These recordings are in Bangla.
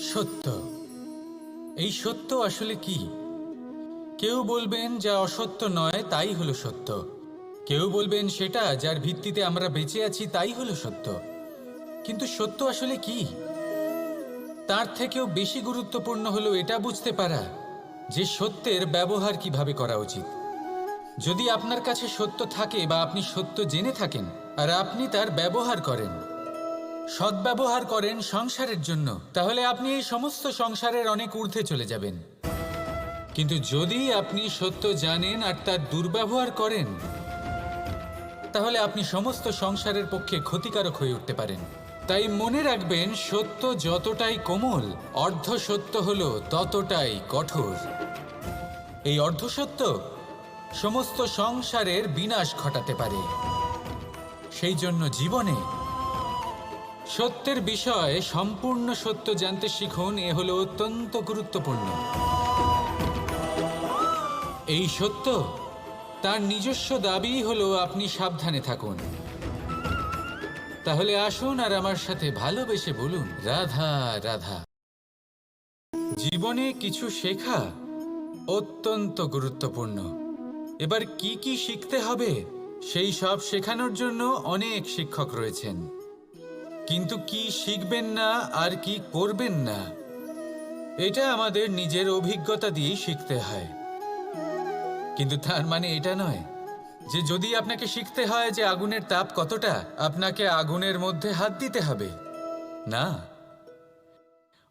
সত্য। এই সত্য আসলে কি? কেউ বলবেন যা অসত্য নয় তাই হলো সত্য, কেউ বলবেন সেটা যার ভিত্তিতে আমরা বেঁচে আছি তাই হলো সত্য। কিন্তু সত্য আসলে কি? তার থেকেও বেশি গুরুত্বপূর্ণ হলো এটা বুঝতে পারা যে সত্যের ব্যবহার কিভাবে করা উচিত। যদি আপনার কাছে সত্য থাকে বা আপনি সত্য জেনে থাকেন আর আপনি তার ব্যবহার করেন, সদ্ব্যবহার করেন সংসারের জন্য, তাহলে আপনি এই সমস্ত সংসারের অনেক ঊর্ধ্বে চলে যাবেন। কিন্তু যদি আপনি সত্য জানেন আর তার দুর্ব্যবহার করেন, তাহলে আপনি সমস্ত সংসারের পক্ষে ক্ষতিকারক হয়ে উঠতে পারেন। তাই মনে রাখবেন, সত্য যতটাই কোমল, অর্ধ সত্য হলো ততটাই কঠোর। এই অর্ধসত্য সমস্ত সংসারের বিনাশ ঘটাতে পারে। সেই জন্য জীবনে সত্যের বিষয়ে সম্পূর্ণ সত্য জানতে শিখুন। এ হলো অত্যন্ত গুরুত্বপূর্ণ। এই সত্য তার নিজস্ব দাবি হলো আপনি সাবধানে থাকুন। তাহলে আসুন আর আমার সাথে ভালোবেসে বলুন, রাধা রাধা। জীবনে কিছু শেখা অত্যন্ত গুরুত্বপূর্ণ। এবার কি কি শিখতে হবে সেই সব শেখানোর জন্য অনেক শিক্ষক রয়েছেন, কিন্তু কি শিখবেন না আর কি করবেন না, এটা আমাদের নিজের অভিজ্ঞতা দিয়েই শিখতে হয়। কিন্তু তার মানে এটা নয় যে যদি আপনাকে শিখতে হয় যে আগুনের তাপ কতটা, আপনাকে আগুনের মধ্যে হাত দিতে হবে। না,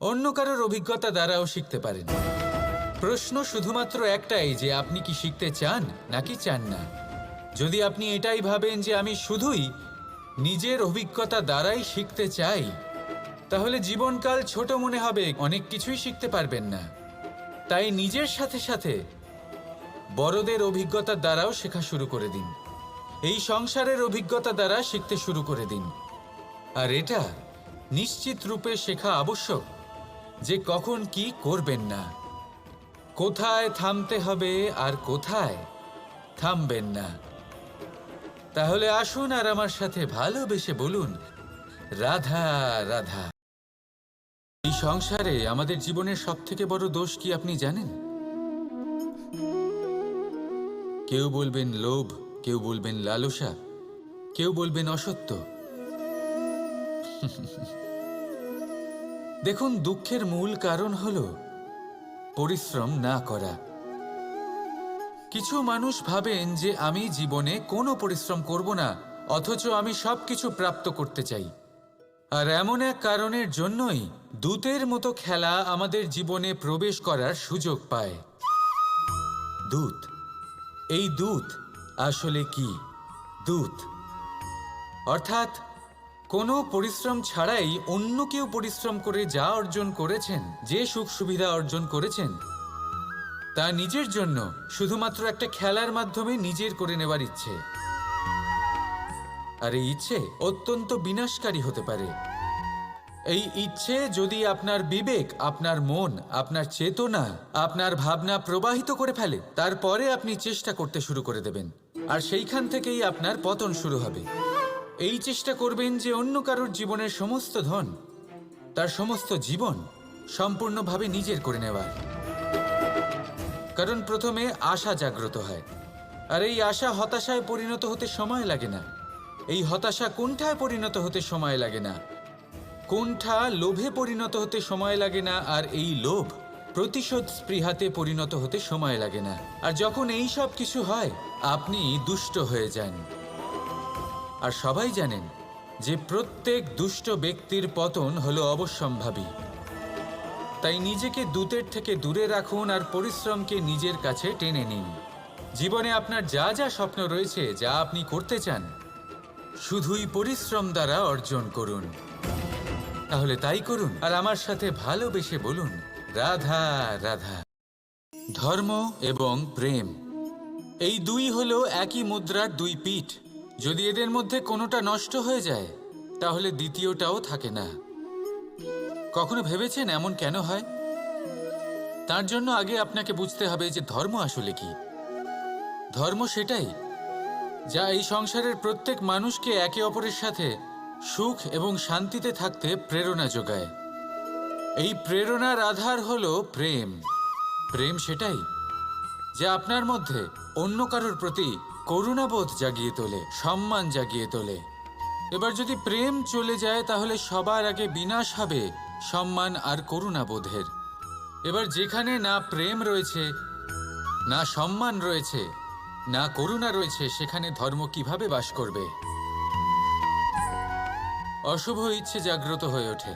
অন্য কারোর অভিজ্ঞতা দ্বারাও শিখতে পারেন। প্রশ্ন শুধুমাত্র একটাই যে আপনি কি শিখতে চান নাকি চান না। যদি আপনি এটাই ভাবেন যে আমি শুধুই নিজের অভিজ্ঞতা দ্বারাই শিখতে চাই, তাহলে জীবনকাল ছোট মনে হবে, অনেক কিছুই শিখতে পারবেন না। তাই নিজের সাথে সাথে বড়দের অভিজ্ঞতার দ্বারাও শেখা শুরু করে দিন। এই সংসারের অভিজ্ঞতা দ্বারা শিখতে শুরু করে দিন। আর এটা নিশ্চিত রূপে শেখা আবশ্যক যে কখন কি করবেন না, কোথায় থামতে হবে আর কোথায় থামবেন না। তাহলে আসুন আর আমার সাথে ভালোবেসে বলুন, রাধা রাধা। এই সংসারে আমাদের জীবনের সবথেকে বড় দোষ কি আপনি জানেন? কেউ বলবেন লোভ, কেউ বলবেন লালসা, কেউ বলবেন অসত্য। দেখুন, দুঃখের মূল কারণ হলো পরিশ্রম না করা। কিছু মানুষ ভাবেন যে আমি জীবনে কোনো পরিশ্রম করব না, অথচ আমি সবকিছু প্রাপ্ত করতে চাই। আর এমন এক কারণের জন্যই দূতের মতো খেলা আমাদের জীবনে প্রবেশ করার সুযোগ পায়। দূত। এই দূত আসলে কি? দূত অর্থাৎ কোনো পরিশ্রম ছাড়াই অন্য কেউ পরিশ্রম করে যা অর্জন করেছেন, যে সুখ সুবিধা অর্জন করেছেন, তা নিজের জন্য শুধুমাত্র একটা খেলার মাধ্যমে নিজের করে নেবার ইচ্ছে। আর এই ইচ্ছে অত্যন্ত বিনাশকারী হতে পারে। এই ইচ্ছে যদি আপনার বিবেক, আপনার মন, আপনার চেতনা, আপনার ভাবনা প্রবাহিত করে ফেলে, তারপরে আপনি চেষ্টা করতে শুরু করে দেবেন, আর সেইখান থেকেই আপনার পতন শুরু হবে। এই চেষ্টা করবেন যে অন্য কারোর জীবনের সমস্ত ধন, তার সমস্ত জীবন সম্পূর্ণভাবে নিজের করে নেওয়ার। কারণ প্রথমে আশা জাগ্রত হয়, আর এই আশা হতাশায় পরিণত হতে সময় লাগে না। এই হতাশা কুণ্ঠায় পরিণত হতে সময় লাগে না, কুণ্ঠা লোভে পরিণত হতে সময় লাগে না, আর এই লোভ প্রতিশোধ স্পৃহাতে পরিণত হতে সময় লাগে না। আর যখন এই সব কিছু হয়, আপনি দুষ্ট হয়ে যান। আর সবাই জানেন যে প্রত্যেক দুষ্ট ব্যক্তির পতন হলো অবশ্যম্ভাবী। তাই নিজেকে দূতের থেকে দূরে রাখুন আর পরিশ্রমকে নিজের কাছে টেনে নিন। জীবনে আপনার যা যা স্বপ্ন রয়েছে, যা আপনি করতে চান, শুধুই পরিশ্রম দ্বারা অর্জন করুন। তাহলে তাই করুন আর আমার সাথে ভালোবেসে বলুন, রাধা রাধা। ধর্ম এবং প্রেম, এই দুই হলো একই মুদ্রার দুই পিঠ। যদি এদের মধ্যে কোনোটা নষ্ট হয়ে যায়, তাহলে দ্বিতীয়টাও থাকে না। কখনো ভেবেছেন এমন কেন হয়? তার জন্য আগে আপনাকে বুঝতে হবে যে ধর্ম আসলে কি। ধর্ম সেটাই যা এই সংসারের প্রত্যেক মানুষকে একে অপরের সাথে সুখ এবং শান্তিতে থাকতে প্রেরণা যোগায়। এই প্রেরণার আধার হলো প্রেম। প্রেম সেটাই যা আপনার মধ্যে অন্য কারোর প্রতি করুণাবোধ জাগিয়ে তোলে, সম্মান জাগিয়ে তোলে। এবার যদি প্রেম চলে যায় তাহলে সবার আগে বিনাশ হবে সম্মান আর করুণাবোধের। এবার যেখানে না প্রেম রয়েছে, না সম্মান রয়েছে, না করুণা রয়েছে, সেখানে ধর্ম কিভাবে বাস করবে? অশুভ ইচ্ছে জাগ্রত হয়ে ওঠে,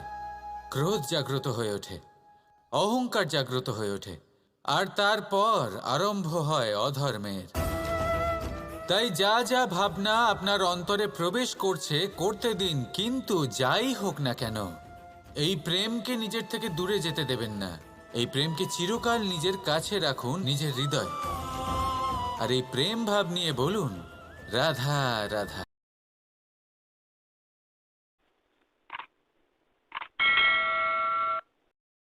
ক্রোধ জাগ্রত হয়ে ওঠে, অহংকার জাগ্রত হয়ে ওঠে, আর তারপর আরম্ভ হয় অধর্মের। তাই যা যা ভাবনা আপনার অন্তরে প্রবেশ করছে করতে দিন, কিন্তু যাই হোক না কেন এই প্রেমকে নিজের থেকে দূরে যেতে দেবেন না। এই প্রেমকে চিরকাল নিজের কাছে রাখুন, নিজের হৃদয়। আর এই প্রেম ভাব নিয়ে বলুন, রাধা রাধা।